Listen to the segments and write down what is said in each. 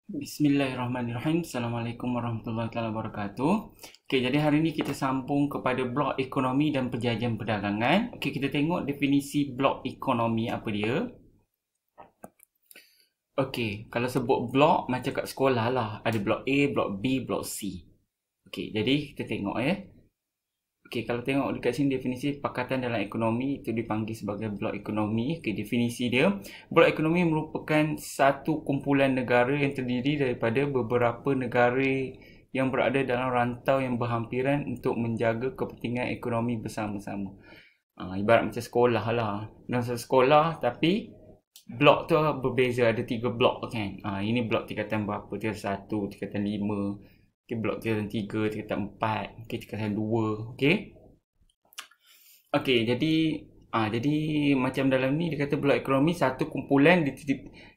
Bismillahirrahmanirrahim. Assalamualaikum warahmatullahi wabarakatuh. Okey, jadi hari ini kita sambung kepada blok ekonomi dan penjajahan perdagangan. Okey, kita tengok definisi blok ekonomi apa dia. Okey, kalau sebut blok macam kat sekolah lah. Ada blok A, blok B, blok C. Okey, jadi kita tengok ya. Okey, kalau tengok dekat sini definisi pakatan dalam ekonomi itu dipanggil sebagai blok ekonomi. Okey, definisi dia, blok ekonomi merupakan satu kumpulan negara yang terdiri daripada beberapa negara yang berada dalam rantau yang berhampiran untuk menjaga kepentingan ekonomi bersama-sama. Ibarat macam sekolah lah. Dalam satu sekolah tapi blok tu berbeza, ada 3 blok kan. Ini blok tingkatan berapa? Tingkatan 1, tingkatan 5. Okay, blok tingkatan 3, tingkatan 4, okay, tingkatan 2, okay. Okay, jadi macam dalam ni dia kata blok ekonomi satu kumpulan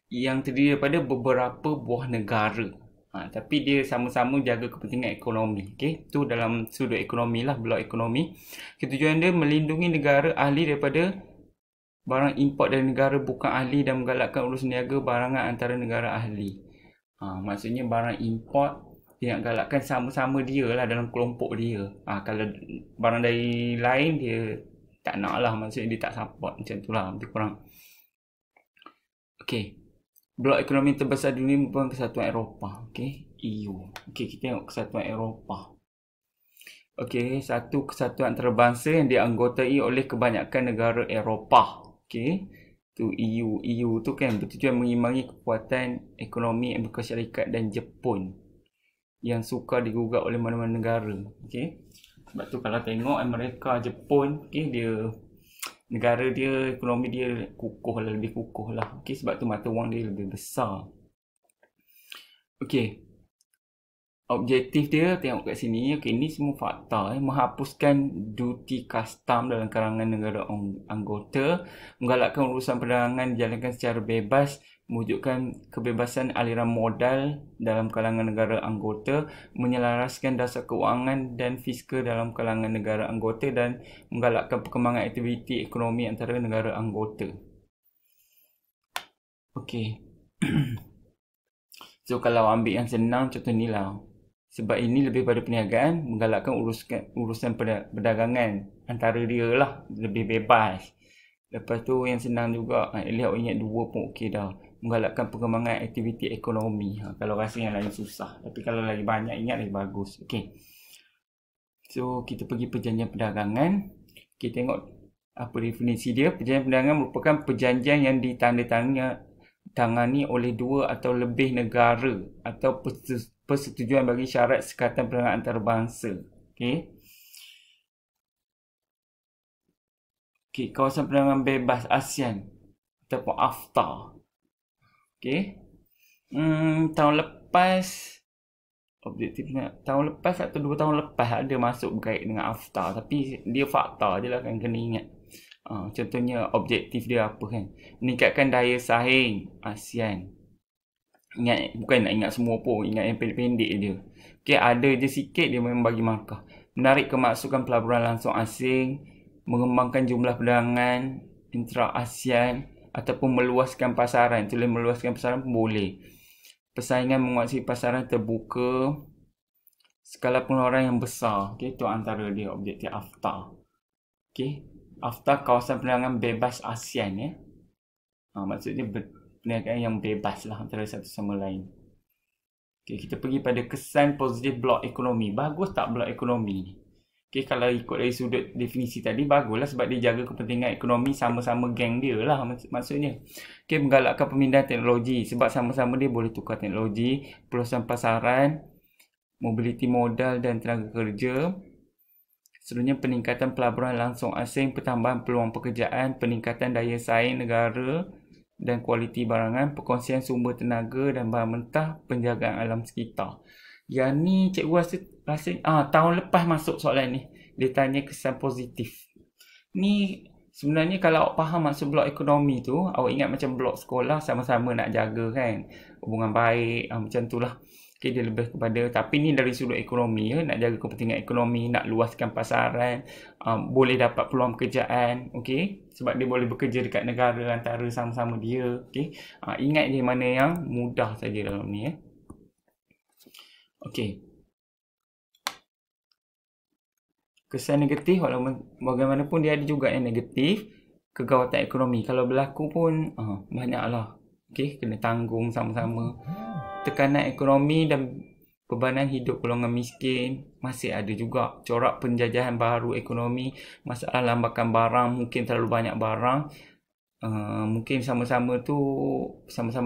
yang terdiri daripada beberapa buah negara. Tapi dia sama-sama jaga kepentingan ekonomi. Okay, tu dalam sudut ekonomi lah blok ekonomi. Tujuan dia melindungi negara ahli daripada barang import dari negara bukan ahli dan menggalakkan urus niaga barangan antara negara ahli. Maksudnya barang import dia nak galakkan sama-sama dia lah dalam kelompok dia. Kalau barang dari lain dia tak nak lah, maksudnya dia tak support macam tu lah lebih kurang. Okey, blok ekonomi terbesar dunia merupakan Kesatuan Eropah. Okey, EU. Okey, kita tengok Kesatuan Eropah. Okey, satu kesatuan antarabangsa yang dianggotai oleh kebanyakan negara Eropah. Okey, tu EU. EU tu kan bertujuan mengimbangi kekuatan ekonomi Amerika Syarikat dan Jepun yang sukar digugat oleh mana-mana negara. Okey, sebab tu kalau tengok Amerika, Jepun, okey, dia negara dia, ekonomi dia kukuh lah, lebih kukuh lah. Okey, sebab tu mata wang dia lebih besar. Okey, objektif dia tengok kat sini. Okey, ni semua fakta. Menghapuskan duty custom dalam kalangan negara anggota, menggalakkan urusan perdagangan dijalankan secara bebas, mewujudkan kebebasan aliran modal dalam kalangan negara anggota, menyelaraskan dasar keuangan dan fiskal dalam kalangan negara anggota dan menggalakkan perkembangan aktiviti ekonomi antara negara anggota. Okey. So kalau ambil yang senang contoh ni lah. Sebab ini lebih pada perniagaan, menggalakkan urusan perdagangan antara dia lah, lebih bebas. Lepas tu yang senang juga, lihat ingat dua pun okey dah. Menggalakkan perkembangan aktiviti ekonomi. Kalau rasa yang lain susah, tapi kalau lagi banyak ingat lagi bagus. Okey. So kita pergi perjanjian perdagangan. Kita tengok apa definisi dia. Perjanjian perdagangan merupakan perjanjian yang ditangani oleh dua atau lebih negara atau persetujuan bagi syarat sekatan perdagangan antarabangsa. Okey. Okey, kawasan perdagangan bebas ASEAN ataupun AFTA. Okey. Tahun lepas objektifnya tahun lepas atau 2 tahun lepas ada masuk berkait dengan AFTA, tapi dia fakta je lah kan, kena ingat. Contohnya objektif dia apa kan? Meningkatkan daya saing ASEAN. Ingat, bukan nak ingat semua pun, ingat yang pendek-pendek je. Okey, ada je sikit dia memang bagi markah. Menarik kemasukan pelaburan langsung asing, mengembangkan jumlah perdagangan intra-ASEAN ataupun meluaskan pasaran. Tulis meluaskan pasaran pun boleh. Persaingan menguasai pasaran terbuka, skala pengeluaran yang besar. Okey, itu antara dia objektif AFTA. Okey, AFTA kawasan perdagangan bebas ASEAN ya. Maksudnya perniagaan yang bebas lah antara satu sama lain. Okay, kita pergi pada kesan positif blok ekonomi. Bagus tak blok ekonomi ni? Okay, kalau ikut dari sudut definisi tadi, baguslah sebab dia jaga kepentingan ekonomi sama-sama geng dia lah maksudnya. Okay, menggalakkan pemindahan teknologi sebab sama-sama dia boleh tukar teknologi, peluasan pasaran, mobiliti modal dan tenaga kerja. Seterusnya peningkatan pelaburan langsung asing, pertambahan peluang pekerjaan, peningkatan daya saing negara dan kualiti barangan, perkongsian sumber tenaga dan bahan mentah, penjagaan alam sekitar. Yang ni cikgu rasa tahun lepas masuk soalan ni. Dia tanya kesan positif. Ni sebenarnya kalau awak faham maksud blok ekonomi tu, awak ingat macam blok sekolah sama-sama nak jaga kan, hubungan baik, macam tu lah. Okay, dia lebih kepada, tapi ni dari sudut ekonomi ya, nak jaga kepentingan ekonomi, nak luaskan pasaran, boleh dapat peluang pekerjaan, okay, sebab dia boleh bekerja dekat negara antara sama-sama dia, okay. Ingat je mana yang mudah saja dalam ni ya. Okey. Kesan negatif, walaupun bagaimanapun dia ada juga yang negatif. Kegawatan ekonomi. Kalau berlaku pun banyaklah. Okey, kena tanggung sama-sama. Tekanan ekonomi dan bebanan hidup golongan miskin masih ada juga. Corak penjajahan baru ekonomi, masalah lambakan barang, mungkin terlalu banyak barang. Mungkin sama-sama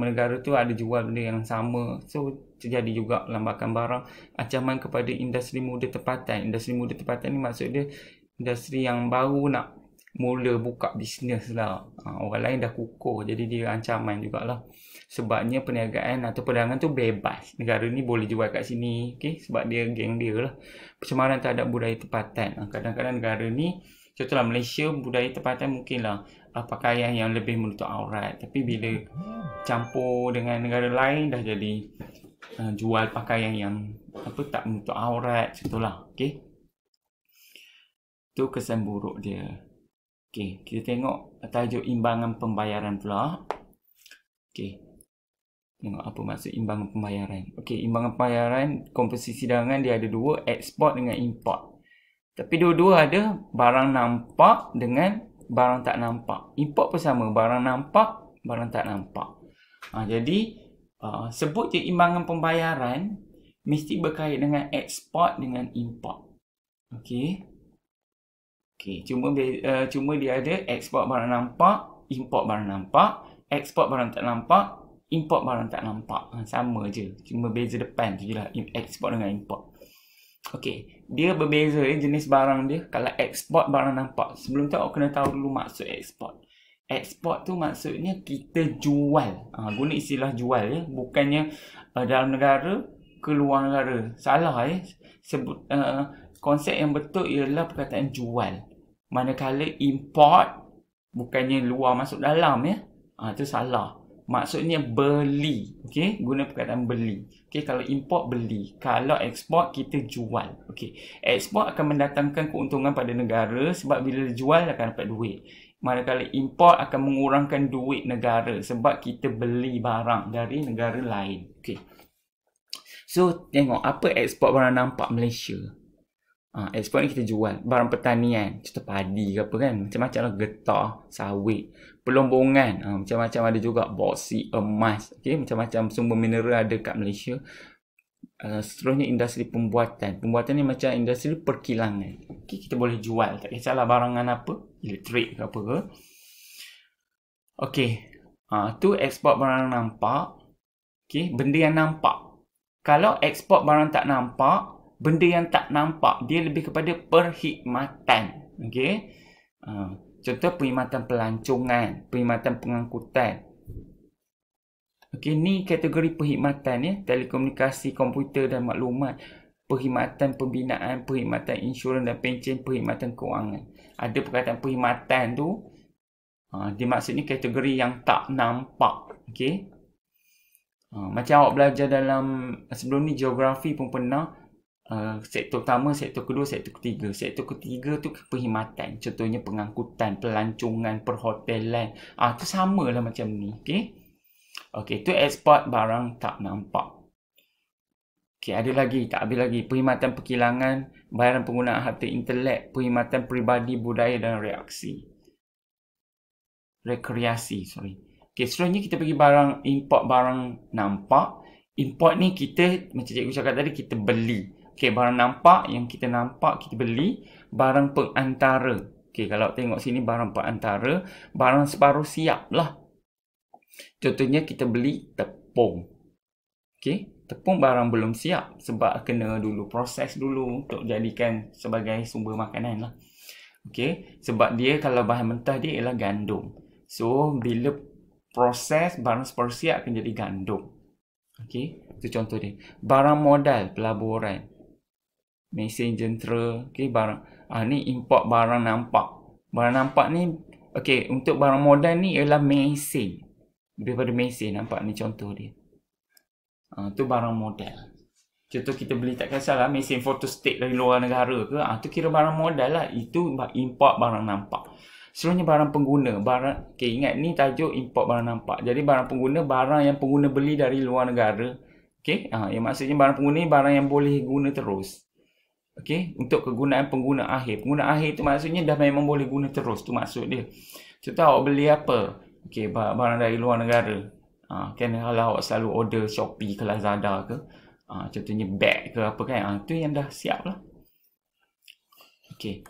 negara tu ada jual benda yang sama, so terjadi juga lambakan barang. Ancaman kepada industri muda tempatan. Industri muda tempatan ni maksud dia industri yang baru nak mula buka bisnes lah. Orang lain dah kukuh, jadi dia ancaman jugalah. Sebabnya perniagaan atau perdagangan tu bebas. Negara ni boleh jual kat sini, okay? Sebab dia geng dia lah. Pencemaran terhadap budaya tempatan. Kadang-kadang negara ni, contohlah Malaysia, budaya tempatan mungkinlah pakaian yang lebih menutup aurat. Tapi bila campur dengan negara lain, dah jadi jual pakaian yang tak menutup aurat, contohlah. Okay? Tu kesan buruk dia. Okay, kita tengok tajuk imbangan pembayaran pula. Okay, tengok apa maksud imbangan pembayaran. Okay, imbangan pembayaran, komposisi dagangan dia ada dua, ekspor dengan import. Tapi dua-dua ada barang nampak dengan barang tak nampak. Import pun sama, barang nampak, barang tak nampak. Jadi, sebut je imbangan pembayaran mesti berkait dengan ekspor dengan import. Okay. Okay, cuma dia ada ekspor barang nampak, import barang nampak, ekspor barang tak nampak, import barang tak nampak. Sama je, cuma beza depan tu je lah, ekspor dengan import. Okey, dia berbeza jenis barang dia. Kalau ekspor barang nampak, sebelum tu awak kena tahu dulu maksud ekspor. Ekspor tu maksudnya kita jual. Guna istilah jual ya, bukannya dalam negara ke luar negara. Salah ya. Konsep yang betul ialah perkataan jual. Manakala import bukannya luar masuk dalam ya. Itu salah. Maksudnya beli. Okey, guna perkataan beli. Okey, kalau import beli, kalau ekspor kita jual. Okey, ekspor akan mendatangkan keuntungan pada negara sebab bila jual akan dapat duit. Manakala import akan mengurangkan duit negara sebab kita beli barang dari negara lain. Okey. So, tengok apa ekspor barang nampak Malaysia. Ekspor ni kita jual barang pertanian, contoh padi ke apa kan, macam-macam lah, getah, sawit, pelombongan, macam-macam ada juga, boksit, emas, okay? Macam-macam sumber mineral ada kat Malaysia. Seterusnya industri pembuatan ni macam industri perkilangan, okay? Kita boleh jual, tak kisahlah barangan apa, elektrik ke apa ke. Okay, tu ekspor barang nampak, okay? Benda yang nampak. Kalau ekspor barang tak nampak, benda yang tak nampak, dia lebih kepada perkhidmatan. Okey. Contoh perkhidmatan pelancongan, perkhidmatan pengangkutan. Okey, ni kategori perkhidmatan ya, telekomunikasi, komputer dan maklumat, perkhidmatan pembinaan, perkhidmatan insurans dan pencen, perkhidmatan kewangan. Ada perkataan perkhidmatan tu, dia maksudnya kategori yang tak nampak. Okey. Macam awak belajar dalam sebelum ni geografi pun pernah. Sektor pertama, sektor kedua, sektor ketiga. Sektor ketiga tu perkhidmatan. Contohnya pengangkutan, pelancongan, perhotelan. Tu sama lah macam ni. Okey, tu ekspor barang tak nampak. Okey, ada lagi, tak habis lagi. Perkhidmatan perkilangan, bayaran penggunaan harta intelek, perkhidmatan peribadi, budaya dan rekreasi. Okey, seterusnya kita pergi import barang nampak. Import ni kita, macam cikgu cakap tadi, kita beli. Okey, barang nampak yang kita nampak kita beli, barang pengantara. Okey, kalau tengok sini barang pengantara, barang separuh siap lah. Contohnya kita beli tepung. Okey, tepung barang belum siap sebab kena dulu proses dulu untuk jadikan sebagai sumber makanan lah. Okey, sebab dia kalau bahan mentah dia ialah gandum. So, bila proses barang separuh siap akan jadi gandum. Okey, itu contoh dia. Barang modal, pelaburan, mesin jentera, okey, barang ni import barang nampak. Barang nampak ni, okey, untuk barang modal ni ialah mesin. Daripada mesin, nampak ni contoh dia. Tu barang modal. Contoh kita beli tak kisahlah mesin fotostat dari luar negara ke, tu kira barang modal lah. Itu import barang nampak. Seterusnya barang pengguna. Okey, ingat ni tajuk import barang nampak. Jadi barang pengguna, barang yang pengguna beli dari luar negara. Okey, yang maksudnya barang pengguna ni barang yang boleh guna terus. Okey, untuk kegunaan pengguna akhir. Pengguna akhir tu maksudnya dah memang boleh guna terus, tu maksud dia. Contoh awak beli apa? Okey, barang dari luar negara. Kan kalau awak selalu order Shopee ke Lazada ke, contohnya bag ke apa kan, tu yang dah siap lah. Okey.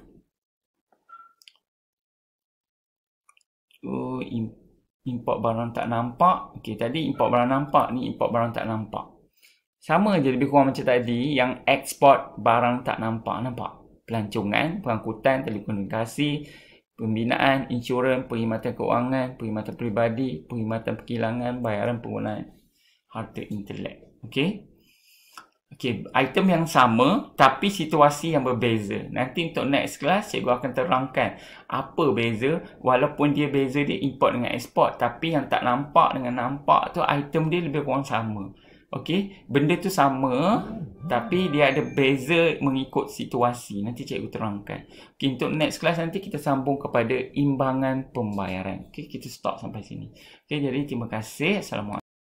Import barang tak nampak. Okey, tadi import barang nampak, ni import barang tak nampak. Sama je lebih kurang macam tadi yang ekspor barang tak nampak. Nampak? Pelancongan, pengangkutan, telekomunikasi, pembinaan, insurans, perkhidmatan keuangan, perkhidmatan peribadi, perkhidmatan perkilangan, bayaran penggunaan harta intelek. Okey? Okey, item yang sama tapi situasi yang berbeza. Nanti untuk next class cikgu akan terangkan apa beza walaupun dia beza dia import dengan ekspor, tapi yang tak nampak dengan nampak tu item dia lebih kurang sama. Okey, benda tu sama tapi dia ada beza mengikut situasi. Nanti cikgu terangkan. Okey, untuk next class nanti kita sambung kepada imbangan pembayaran. Okey, kita stop sampai sini. Okey, jadi terima kasih. Assalamualaikum.